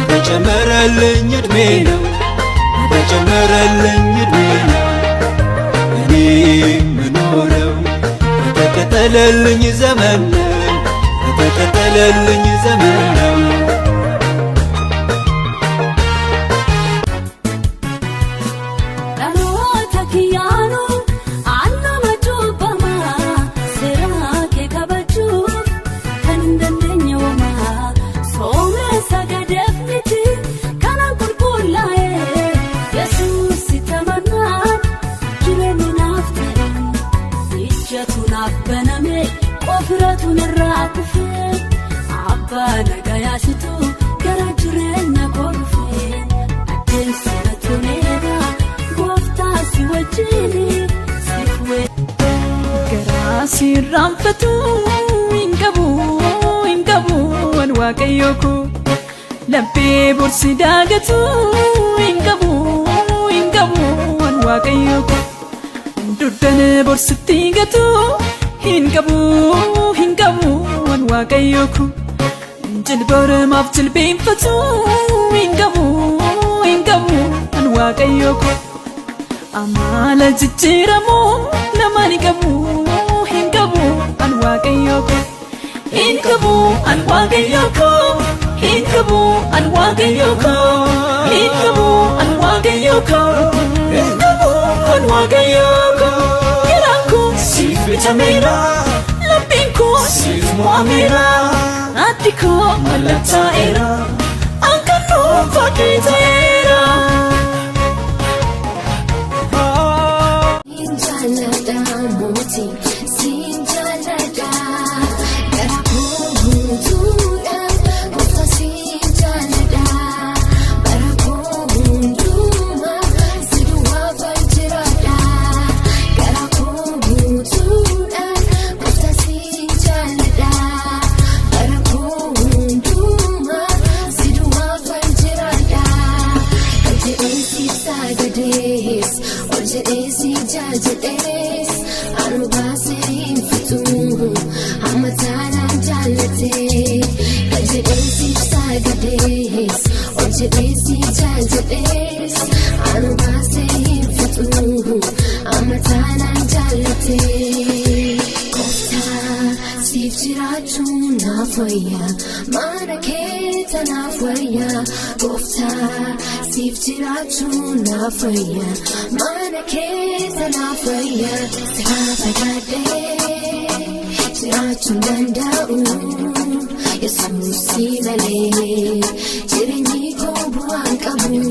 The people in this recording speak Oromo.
በጨመረልኝ እድሜ ነው በጨመረልኝ እድሜ ነው እኔ ምኖረው በተቀጠለልኝ ዘመን ነው በተቀጠለልኝ ዘመን ነው ፍረቱን ራቁፍ አባ ነጋያሽቱ ገራጅረና ኮርፍ አደም ሰረቱኔዳ ጎፍታ ሲወጅኒ ሲፍዌ ገራሲ ራምፈቱ ኢንቀቡ ወንዋቀዮኩ ለቤ ቦርሲ ዳገቱ ኢንቀቡ ወንዋቀዮኩ ዱደነ ቦርስቲ ገቱ hingabu wan waqayyoku jilbara maaf jilbeenfatu hingabu wan waqayyoku amala jijjiiramu namaan qabu hingabu wan waqayyoku hingabu wan waqayyoku hingabu wan waqayyoku hingabu wan waqayyoku hingabu wan waqayyoku Sif vitamina, lapinku sif muamira, atiko malata era, angkanu fakita era. Injalada moti, sinjalada, garaku buntuda, kota sinjalada, baraku buntuma, sidua banjirada, garaku Esi jajades, anubasin fitu, amatana jalate. Esi jajades, esi jajades, anubasin fitu, amatana jalate. Kofta sifjiraju nafaya, manaketa nafaya. Kofta sifjiraju nafaya, manaketa nafaya. Sahafagade, jiraju dandau, Yesus si male, jirinyi ko buang kabu.